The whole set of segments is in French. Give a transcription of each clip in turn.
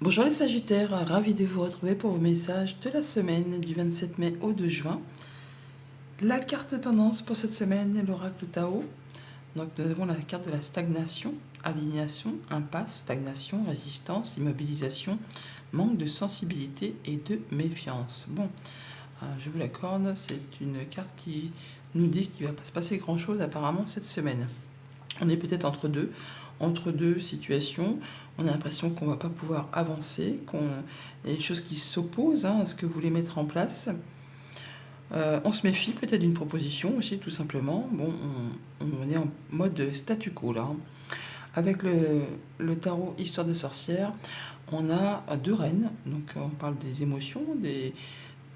Bonjour les Sagittaires, ravi de vous retrouver pour vos messages de la semaine du 27 mai au 2 juin. La carte tendance pour cette semaine est l'oracle Tao. Donc nous avons la carte de la stagnation, alignation, impasse, stagnation, résistance, immobilisation, manque de sensibilité et de méfiance. Bon, je vous l'accorde, c'est une carte qui nous dit qu'il ne va pas se passer grand-chose apparemment cette semaine. On est peut-être entre deux situations. On a l'impression qu'on ne va pas pouvoir avancer, y a des choses qui s'opposent à ce que vous voulez mettre en place. On se méfie peut-être d'une proposition aussi, tout simplement. Bon, on est en mode statu quo là. Avec le tarot Histoire de sorcière, on a deux reines. Donc on parle des émotions,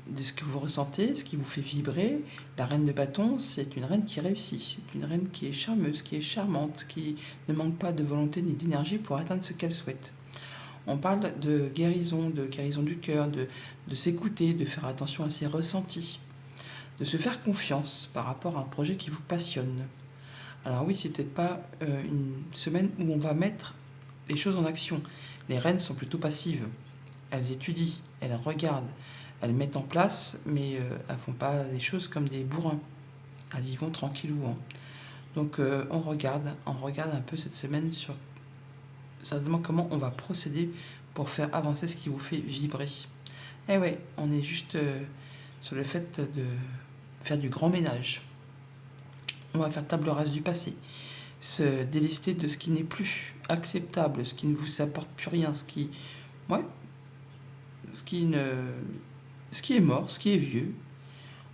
de ce que vous ressentez, ce qui vous fait vibrer. La reine de bâton, c'est une reine qui réussit, c'est une reine qui est charmeuse, qui est charmante, qui ne manque pas de volonté ni d'énergie pour atteindre ce qu'elle souhaite. On parle de guérison du cœur, de s'écouter, de faire attention à ses ressentis, de se faire confiance par rapport à un projet qui vous passionne. Alors oui, c'est peut-être pas une semaine où on va mettre les choses en action. Les reines sont plutôt passives. Elles étudient, elles regardent, elles mettent en place, mais elles font pas des choses comme des bourrins. Elles y vont tranquillou. Donc on regarde un peu cette semaine sur certainement comment on va procéder pour faire avancer ce qui vous fait vibrer. Et ouais, on est juste sur le fait de faire du grand ménage. On va faire table rase du passé, se délester de ce qui n'est plus acceptable, ce qui ne vous apporte plus rien, ce qui est mort, ce qui est vieux.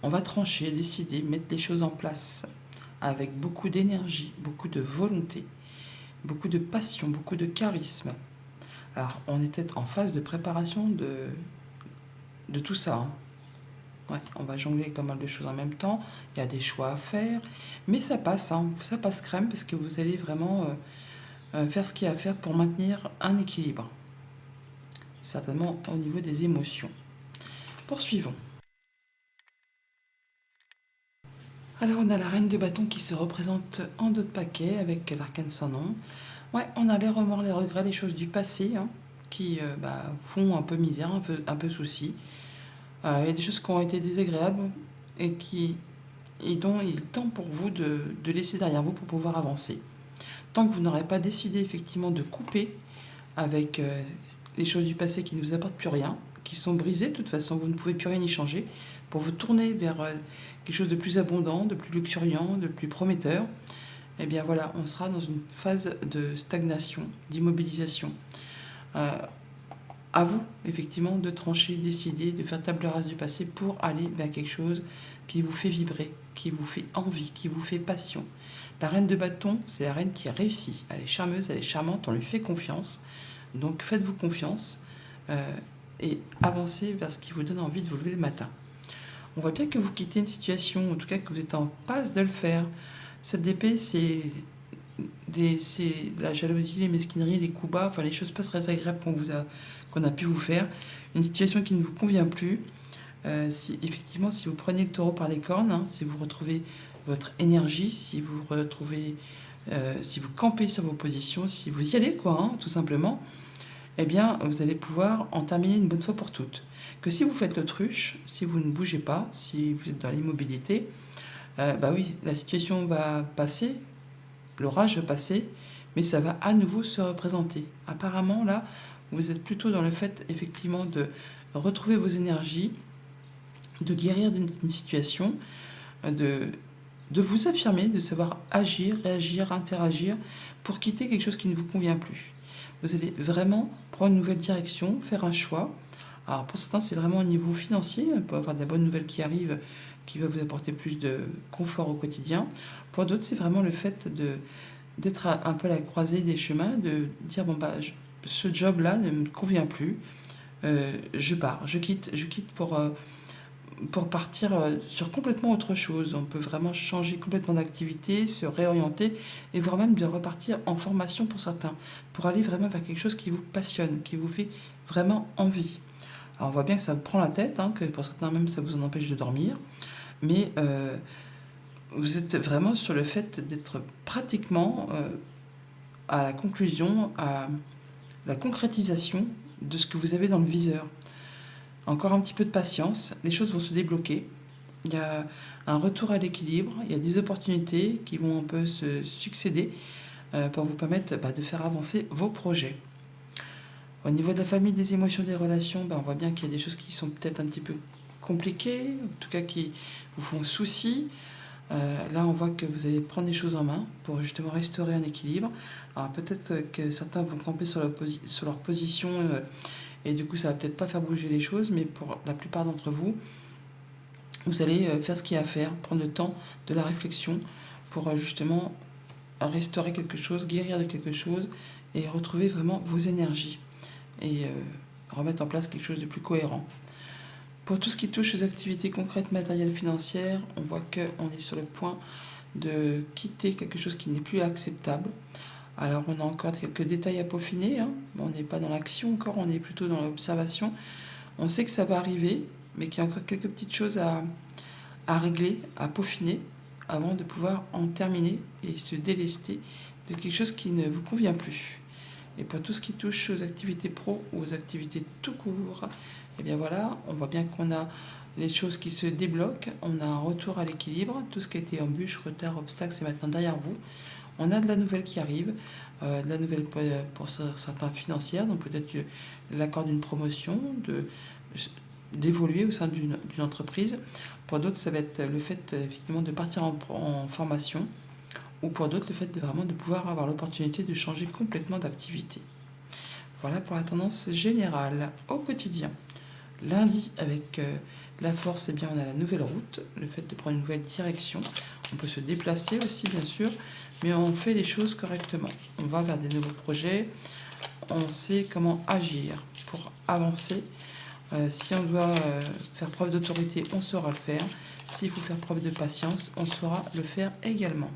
On va trancher, décider, mettre les choses en place avec beaucoup d'énergie, beaucoup de volonté, beaucoup de passion, beaucoup de charisme. Alors, on est peut-être en phase de préparation de tout ça. Ouais, on va jongler avec pas mal de choses en même temps. Il y a des choix à faire, mais ça passe, ça passe crème parce que vous allez vraiment faire ce qu'il y a à faire pour maintenir un équilibre. Certainement au niveau des émotions. Poursuivons. Alors on a la reine de bâton qui se représente en dos de paquet avec l'arcane sans nom. Ouais, on a les remords, les regrets, les choses du passé qui font un peu misère, un peu souci. Il y a des choses qui ont été désagréables et dont il est temps pour vous de laisser derrière vous pour pouvoir avancer. Tant que vous n'aurez pas décidé effectivement de couper avec les choses du passé qui ne vous apportent plus rien, qui sont brisées, de toute façon vous ne pouvez plus rien y changer, pour vous tourner vers quelque chose de plus abondant, de plus luxuriant, de plus prometteur, eh bien voilà, on sera dans une phase de stagnation, d'immobilisation. À vous, effectivement, de trancher, décider, de faire table rase du passé pour aller vers quelque chose qui vous fait vibrer, qui vous fait envie, qui vous fait passion. La reine de bâton, c'est la reine qui réussit. Elle est charmeuse, elle est charmante, on lui fait confiance. Donc faites-vous confiance et avancez vers ce qui vous donne envie de vous lever le matin. On voit bien que vous quittez une situation, en tout cas que vous êtes en passe de le faire. Cette épée, c'est la jalousie, les mesquineries, les coups bas, enfin les choses pas très agréables qu'on a pu vous faire. Une situation qui ne vous convient plus. Si vous prenez le taureau par les cornes, si vous retrouvez votre énergie, si vous campez sur vos positions, si vous y allez, tout simplement, eh bien, vous allez pouvoir en terminer une bonne fois pour toutes. Que si vous faites l'autruche, si vous ne bougez pas, si vous êtes dans l'immobilité, oui, la situation va passer, l'orage va passer, mais ça va à nouveau se représenter. Apparemment, là, vous êtes plutôt dans le fait, effectivement, de retrouver vos énergies, de guérir d'une situation, de vous affirmer, de savoir agir, réagir, interagir, pour quitter quelque chose qui ne vous convient plus. Vous allez vraiment prendre une nouvelle direction, faire un choix. Alors pour certains, c'est vraiment au niveau financier, on peut avoir des bonnes nouvelles qui arrivent, qui va vous apporter plus de confort au quotidien. Pour d'autres, c'est vraiment le fait d'être un peu à la croisée des chemins, de dire ce job-là ne me convient plus, je pars, je quitte pour partir sur complètement autre chose. On peut vraiment changer complètement d'activité, se réorienter et voire même de repartir en formation pour certains, pour aller vraiment vers quelque chose qui vous passionne, qui vous fait vraiment envie. Alors on voit bien que ça vous prend la tête, que pour certains même ça vous en empêche de dormir, mais vous êtes vraiment sur le fait d'être pratiquement à la conclusion, à la concrétisation de ce que vous avez dans le viseur. Encore un petit peu de patience, les choses vont se débloquer. Il y a un retour à l'équilibre, il y a des opportunités qui vont un peu se succéder pour vous permettre de faire avancer vos projets. Au niveau de la famille, des émotions, des relations, on voit bien qu'il y a des choses qui sont peut-être un petit peu compliquées, en tout cas qui vous font souci. Là, on voit que vous allez prendre les choses en main pour justement restaurer un équilibre. Alors peut-être que certains vont camper sur leur position et du coup, ça va peut-être pas faire bouger les choses, mais pour la plupart d'entre vous, vous allez faire ce qu'il y a à faire, prendre le temps de la réflexion pour justement restaurer quelque chose, guérir de quelque chose et retrouver vraiment vos énergies et remettre en place quelque chose de plus cohérent. Pour tout ce qui touche aux activités concrètes, matérielles, financières, on voit qu'on est sur le point de quitter quelque chose qui n'est plus acceptable. Alors on a encore quelques détails à peaufiner, hein. On n'est pas dans l'action encore, on est plutôt dans l'observation. On sait que ça va arriver, mais qu'il y a encore quelques petites choses à régler, à peaufiner, avant de pouvoir en terminer et se délester de quelque chose qui ne vous convient plus. Et pour tout ce qui touche aux activités pro ou aux activités tout court, et bien voilà, on voit bien qu'on a les choses qui se débloquent, on a un retour à l'équilibre, tout ce qui a été embûche, retard, obstacle, c'est maintenant derrière vous. On a de la nouvelle qui arrive, de la nouvelle pour certains financières, donc peut-être l'accord d'une promotion, d'évoluer au sein d'une entreprise. Pour d'autres, ça va être le fait effectivement de partir en formation, ou pour d'autres, le fait de pouvoir avoir l'opportunité de changer complètement d'activité. Voilà pour la tendance générale au quotidien. Lundi, avec la force, eh bien, on a la nouvelle route, le fait de prendre une nouvelle direction. On peut se déplacer aussi, bien sûr, mais on fait les choses correctement. On va vers des nouveaux projets, on sait comment agir pour avancer. Si on doit faire preuve d'autorité, on saura le faire. S'il faut faire preuve de patience, on saura le faire également.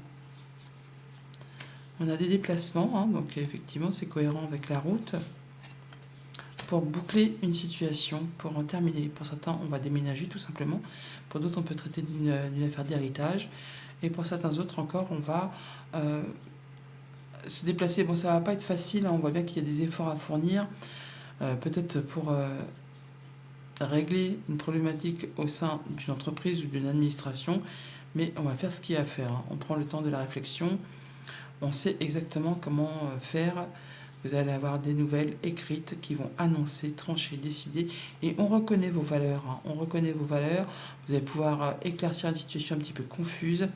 On a des déplacements, hein, donc effectivement c'est cohérent avec la route. Pour boucler une situation, pour en terminer. Pour certains, on va déménager tout simplement. Pour d'autres, on peut traiter d'une affaire d'héritage. Et pour certains autres encore, on va se déplacer. Bon, ça va pas être facile, hein, on voit bien qu'il y a des efforts à fournir. Peut-être pour régler une problématique au sein d'une entreprise ou d'une administration. Mais on va faire ce qu'il y a à faire, hein. On prend le temps de la réflexion. On sait exactement comment faire. Vous allez avoir des nouvelles écrites qui vont annoncer, trancher, décider. Et on reconnaît vos valeurs, hein. On reconnaît vos valeurs. Vous allez pouvoir éclaircir une situation un petit peu confuse.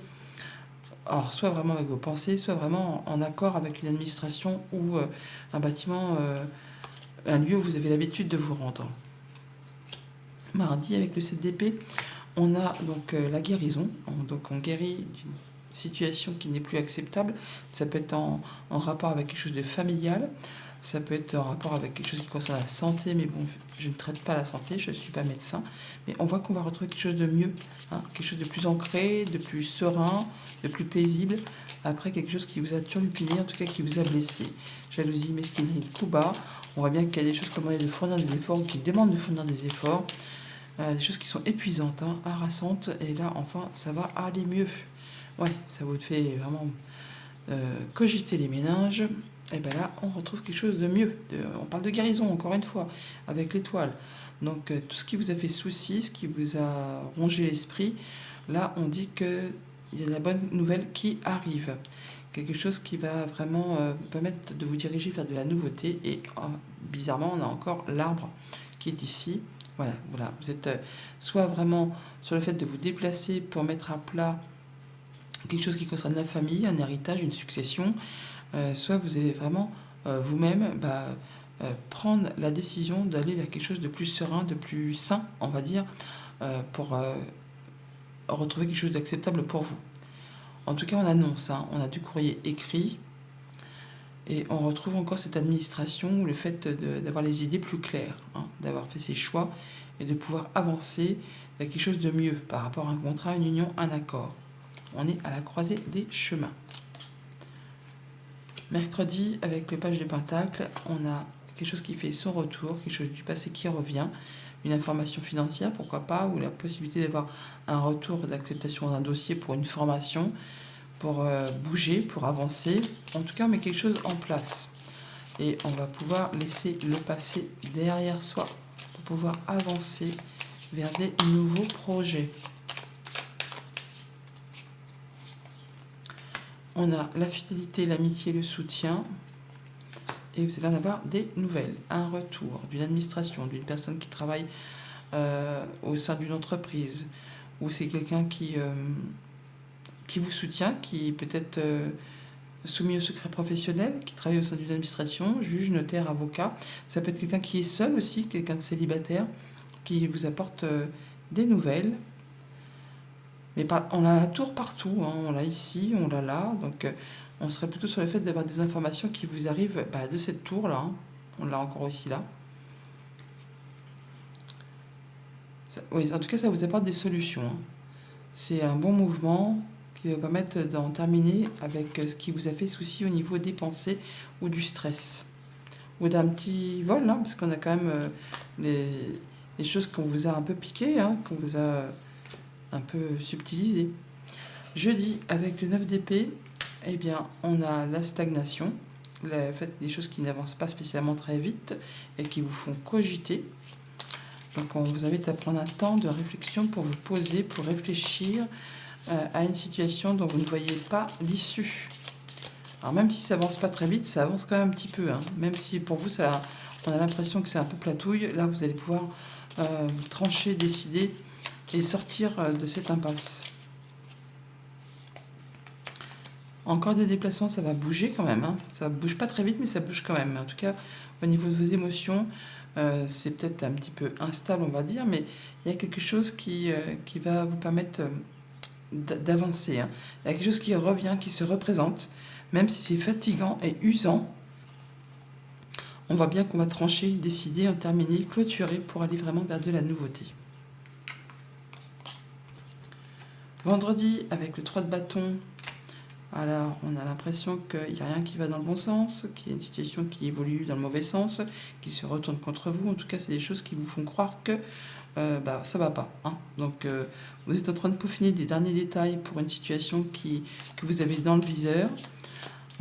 Alors, soit vraiment avec vos pensées, soit vraiment en accord avec une administration ou un bâtiment, un lieu où vous avez l'habitude de vous rendre. Mardi, avec le 7 d'épée, on a donc la guérison. Donc, on guérit d'une situation qui n'est plus acceptable. Ça peut être en rapport avec quelque chose de familial, ça peut être en rapport avec quelque chose qui concerne la santé, mais bon, je ne traite pas la santé, je ne suis pas médecin, mais on voit qu'on va retrouver quelque chose de mieux, hein, quelque chose de plus ancré, de plus serein, de plus paisible, après quelque chose qui vous a turlupiné, en tout cas qui vous a blessé. Jalousie, mesquinerie, coup bas, on voit bien qu'il y a des choses qui demandent de fournir des efforts, ou qui demandent de fournir des efforts, des choses qui sont épuisantes, hein, harassantes, et là, enfin, ça va aller mieux. Ouais, ça vous fait vraiment cogiter les méninges. Et bien là, on retrouve quelque chose de mieux. On parle de guérison, encore une fois, avec l'étoile. Donc, tout ce qui vous a fait souci, ce qui vous a rongé l'esprit, là, on dit qu'il y a de la bonne nouvelle qui arrive. Quelque chose qui va vraiment vous permettre de vous diriger vers de la nouveauté. Et bizarrement, on a encore l'arbre qui est ici. Voilà. Vous êtes soit vraiment sur le fait de vous déplacer pour mettre à plat quelque chose qui concerne la famille, un héritage, une succession, soit vous allez vraiment vous-même prendre la décision d'aller vers quelque chose de plus serein, de plus sain, on va dire, pour retrouver quelque chose d'acceptable pour vous. En tout cas, on annonce, hein, on a du courrier écrit, et on retrouve encore cette administration, le fait d'avoir les idées plus claires, hein, d'avoir fait ses choix, et de pouvoir avancer vers quelque chose de mieux par rapport à un contrat, une union, un accord. On est à la croisée des chemins. Mercredi, avec le page de Pentacle, on a quelque chose qui fait son retour, quelque chose du passé qui revient, une information financière, pourquoi pas, ou la possibilité d'avoir un retour d'acceptation d'un dossier pour une formation, pour bouger, pour avancer. En tout cas, on met quelque chose en place. et on va pouvoir laisser le passé derrière soi pour pouvoir avancer vers des nouveaux projets. On a la fidélité, l'amitié, le soutien. Et vous allez en avoir des nouvelles, un retour d'une administration, d'une personne qui travaille au sein d'une entreprise, ou c'est quelqu'un qui vous soutient, qui est peut-être soumis au secret professionnel, qui travaille au sein d'une administration, juge, notaire, avocat. Ça peut être quelqu'un qui est seul aussi, quelqu'un de célibataire, qui vous apporte des nouvelles. Mais on a la tour partout, hein. On l'a ici, on l'a là, donc on serait plutôt sur le fait d'avoir des informations qui vous arrivent de cette tour-là. Hein. On l'a encore ici, là. Oui, en tout cas, ça vous apporte des solutions. Hein. C'est un bon mouvement qui va permettre d'en terminer avec ce qui vous a fait souci au niveau des pensées ou du stress. Ou d'un petit vol, hein, parce qu'on a quand même les choses qu'on vous a un peu piquées, hein, qu'on vous a un peu subtilisées. Jeudi, avec le 9 d'épée, eh bien, on a la stagnation, le fait des choses qui n'avancent pas spécialement très vite et qui vous font cogiter. Donc on vous invite à prendre un temps de réflexion pour vous poser, pour réfléchir à une situation dont vous ne voyez pas l'issue. Alors même si ça avance pas très vite, ça avance quand même un petit peu. Hein. Même si pour vous, on a l'impression que c'est un peu platouille, là vous allez pouvoir trancher, décider et sortir de cette impasse. Encore des déplacements, ça va bouger quand même. Hein. Ça bouge pas très vite, mais ça bouge quand même. En tout cas, au niveau de vos émotions, c'est peut-être un petit peu instable, on va dire, mais il y a quelque chose qui va vous permettre d'avancer. Hein. Il y a quelque chose qui revient, qui se représente, même si c'est fatigant et usant. On voit bien qu'on va trancher, décider, en terminer, clôturer pour aller vraiment vers de la nouveauté. Vendredi, avec le 3 de bâton, alors on a l'impression qu'il n'y a rien qui va dans le bon sens, qu'il y a une situation qui évolue dans le mauvais sens, qui se retourne contre vous. En tout cas, c'est des choses qui vous font croire que ça va pas. Hein. Donc vous êtes en train de peaufiner des derniers détails pour une situation que vous avez dans le viseur.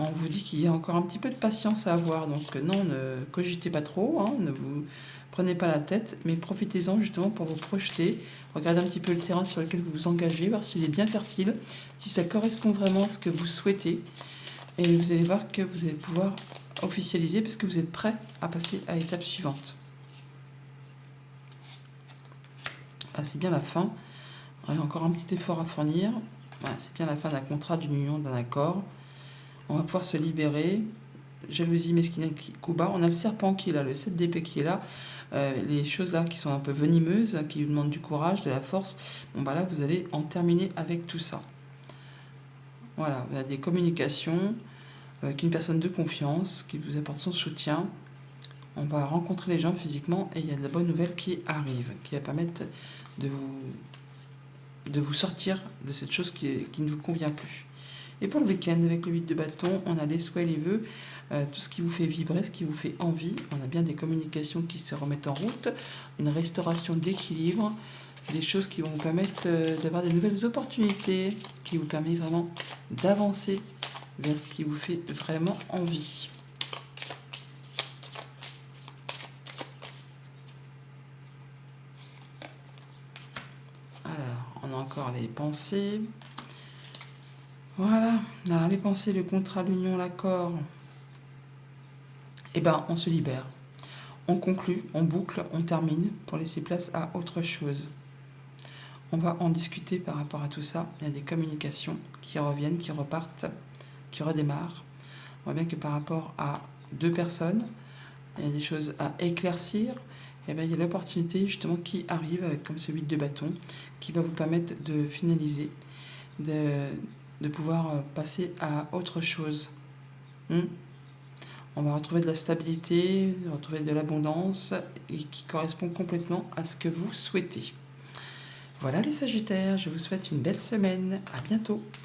On vous dit qu'il y a encore un petit peu de patience à avoir. Donc non, ne cogitez pas trop, hein, ne vous prenez pas la tête, mais profitez-en justement pour vous projeter. Regardez un petit peu le terrain sur lequel vous vous engagez, voir s'il est bien fertile, si ça correspond vraiment à ce que vous souhaitez. Et vous allez voir que vous allez pouvoir officialiser parce que vous êtes prêt à passer à l'étape suivante. Ah, c'est bien la fin. Il y a encore un petit effort à fournir. Voilà, c'est bien la fin d'un contrat, d'une union, d'un accord. On va pouvoir se libérer. Jalousie, mesquinerie, coup bas. On a le serpent qui est là, le 7 d'épée qui est là. Les choses là qui sont un peu venimeuses, hein, qui vous demandent du courage, de la force. Bon, bah là, vous allez en terminer avec tout ça. Voilà, il y a des communications avec une personne de confiance qui vous apporte son soutien. On va rencontrer les gens physiquement et il y a de la bonne nouvelle qui arrive, qui va permettre de vous sortir de cette chose qui ne vous convient plus. Et pour le week-end, avec le 8 de bâton, on a les souhaits, les vœux, tout ce qui vous fait vibrer, ce qui vous fait envie. On a bien des communications qui se remettent en route, une restauration d'équilibre, des choses qui vont vous permettre d'avoir des nouvelles opportunités, qui vous permettent vraiment d'avancer vers ce qui vous fait vraiment envie. Alors, on a encore les pensées. Voilà, alors, les pensées, le contrat, l'union, l'accord. Eh ben, on se libère. On conclut, on boucle, on termine pour laisser place à autre chose. On va en discuter par rapport à tout ça. Il y a des communications qui reviennent, qui repartent, qui redémarrent. On voit bien que par rapport à deux personnes, il y a des choses à éclaircir. Et bien, il y a l'opportunité justement qui arrive avec comme ce 8 de bâton qui va vous permettre de finaliser, de pouvoir passer à autre chose. On va retrouver de la stabilité, retrouver de l'abondance et qui correspond complètement à ce que vous souhaitez. Voilà les Sagittaires, je vous souhaite une belle semaine. À bientôt.